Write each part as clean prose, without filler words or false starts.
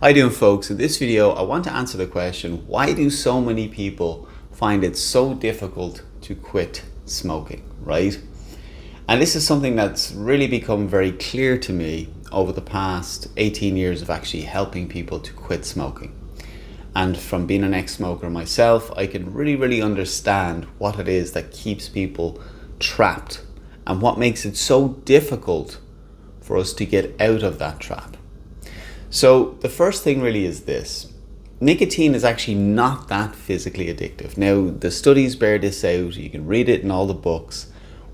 How you doing, folks? In this video I want to answer the question, why do so many people find it so difficult to quit smoking, right? And this is something that's really become very clear to me over the past 18 years of actually helping people to quit smoking. And from being an ex-smoker myself, I can really understand what it is that keeps people trapped and what makes it so difficult for us to get out of that trap. So the first thing really is this: nicotine is actually not that physically addictive. Now, the studies bear this out, you can read it in all the books.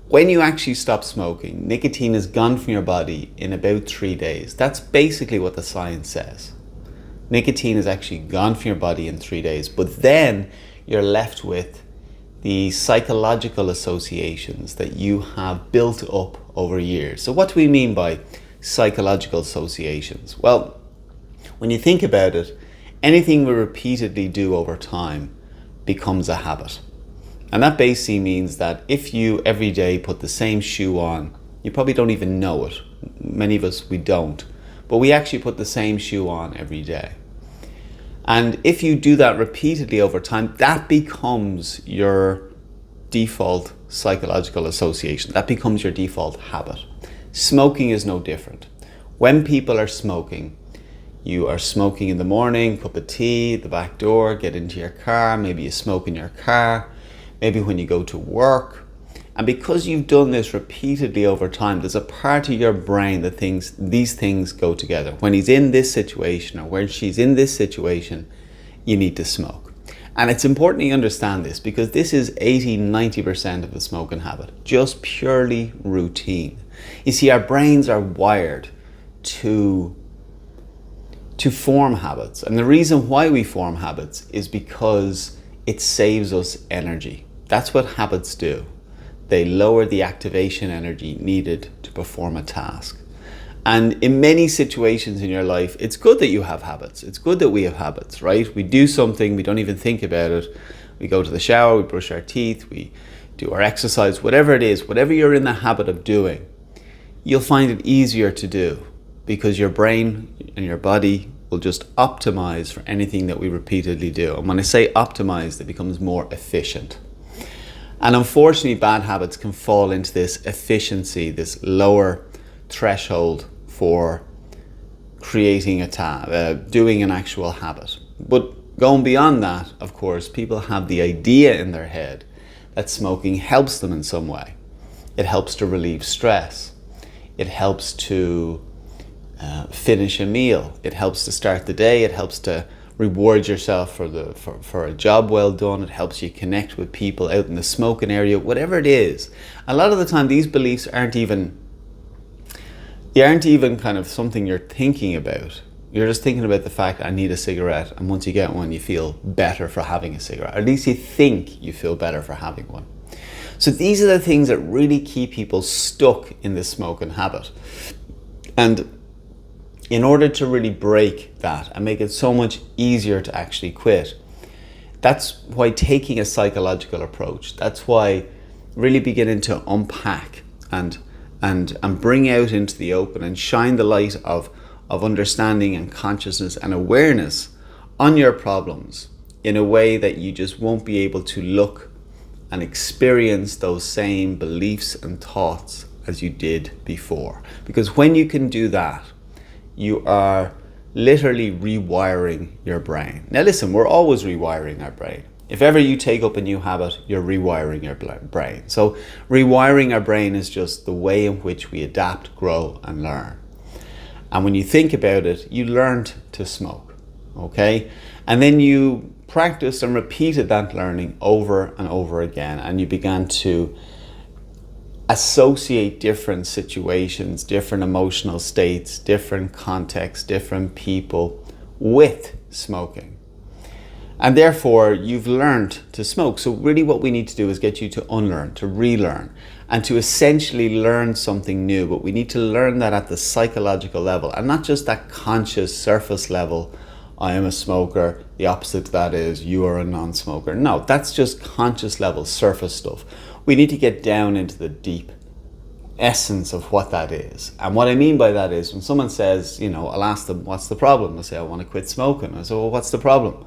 When you actually stop smoking, nicotine is gone from your body in about 3 days. That's basically what the science says. Nicotine is actually gone from your body in 3 days, but then you're left with the psychological associations that you have built up over years. So what do we mean by psychological associations? Well, when you think about it, anything we repeatedly do over time becomes a habit. And that basically means that if you every day put the same shoe on, you probably don't even know it. Many of us, we don't. But we actually put the same shoe on every day. And if you do that repeatedly over time, that becomes your default psychological association. That becomes your default habit. Smoking is no different. When people are smoking, you are smoking in the morning, cup of tea, the back door, get into your car, maybe you smoke in your car, maybe when you go to work. And because you've done this repeatedly over time, there's a part of your brain that thinks these things go together. When he's in this situation or when she's in this situation, you need to smoke. And it's important you understand this, because this is 80-90% of the smoking habit, just purely routine. You see, our brains are wired to form habits. And the reason why we form habits is because it saves us energy. That's what habits do. They lower the activation energy needed to perform a task. And in many situations in your life, it's good that you have habits. It's good that we have habits, right? We do something, we don't even think about it. We go to the shower, we brush our teeth, we do our exercise, whatever it is, whatever you're in the habit of doing, you'll find it easier to do because your brain and your body will just optimize for anything that we repeatedly do. And when I say optimized, it becomes more efficient. And unfortunately, bad habits can fall into this efficiency, this lower threshold for creating doing an actual habit. But going beyond that, of course, people have the idea in their head that smoking helps them in some way. It helps to relieve stress. It helps to finish a meal. It helps to start the day. It helps to reward yourself for a job well done. It helps you connect with people out in the smoking area, whatever it is. A lot of the time, these beliefs aren't even kind of something you're thinking about. You're just thinking about the fact, I need a cigarette, and once you get one, you feel better for having a cigarette. Or at least you think you feel better for having one. So these are the things that really keep people stuck in this smoking habit. And in order to really break that and make it so much easier to actually quit, that's why taking a psychological approach, that's why really beginning to unpack and bring out into the open and shine the light of understanding and consciousness and awareness on your problems in a way that you just won't be able to look and experience those same beliefs and thoughts as you did before. Because when you can do that, you are literally rewiring your brain. Now listen, we're always rewiring our brain. If ever you take up a new habit, you're rewiring your brain. So rewiring our brain is just the way in which we adapt, grow, and learn. And when you think about it, you learned to smoke, okay? And then you practiced and repeated that learning over and over again, and you began to associate different situations, different emotional states, different contexts, different people with smoking. And therefore, you've learned to smoke. So really what we need to do is get you to unlearn, to relearn, and to essentially learn something new. But we need to learn that at the psychological level, and not just that conscious surface level, I am a smoker, the opposite to that is you are a non-smoker. No, that's just conscious level surface stuff. We need to get down into the deep essence of what that is. And what I mean by that is when someone says, I'll ask them, what's the problem? They'll say, I want to quit smoking. I say, well, what's the problem?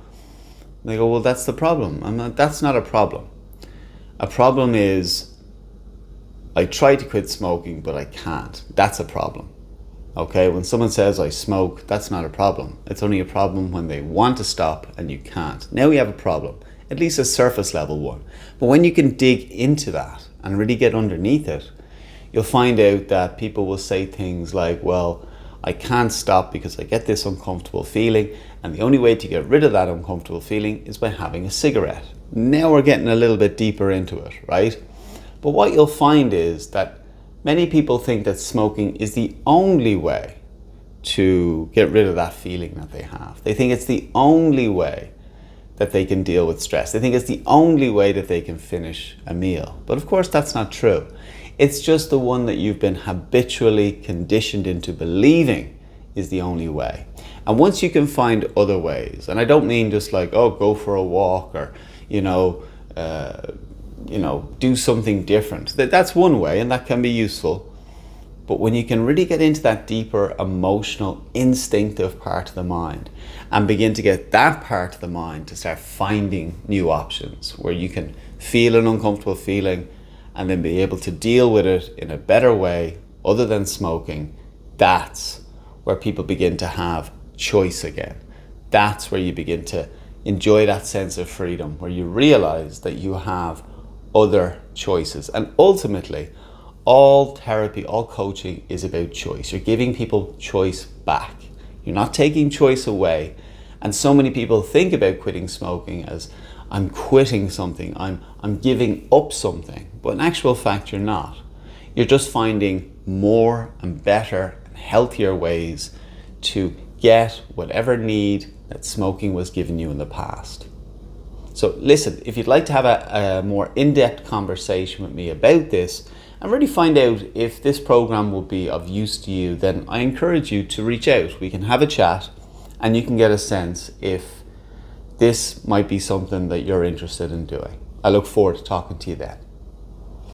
And they go, well, that's the problem. I'm like, that's not a problem. A problem is I try to quit smoking, but I can't. That's a problem. Okay, when someone says I smoke, that's not a problem. It's only a problem when they want to stop and you can't. Now we have a problem, at least a surface level one. But when you can dig into that and really get underneath it, you'll find out that people will say things like, well, I can't stop because I get this uncomfortable feeling, and the only way to get rid of that uncomfortable feeling is by having a cigarette. Now we're getting a little bit deeper into it, right? But what you'll find is that many people think that smoking is the only way to get rid of that feeling that they have. They think it's the only way that they can deal with stress. They think it's the only way that they can finish a meal. But of course, that's not true. It's just the one that you've been habitually conditioned into believing is the only way. And once you can find other ways, and I don't mean just like, oh, go for a walk or, do something different. That's one way, and that can be useful. But when you can really get into that deeper emotional, instinctive part of the mind and begin to get that part of the mind to start finding new options where you can feel an uncomfortable feeling and then be able to deal with it in a better way other than smoking, that's where people begin to have choice again. That's where you begin to enjoy that sense of freedom, where you realize that you have other choices. And ultimately, all therapy, all coaching is about choice. You're giving people choice back. You're not taking choice away. And so many people think about quitting smoking as I'm quitting something, I'm giving up something. But in actual fact, you're not. You're just finding more and better and healthier ways to get whatever need that smoking was giving you in the past. So listen, if you'd like to have a more in-depth conversation with me about this and really find out if this program will be of use to you, then I encourage you to reach out. We can have a chat and you can get a sense if this might be something that you're interested in doing. I look forward to talking to you then.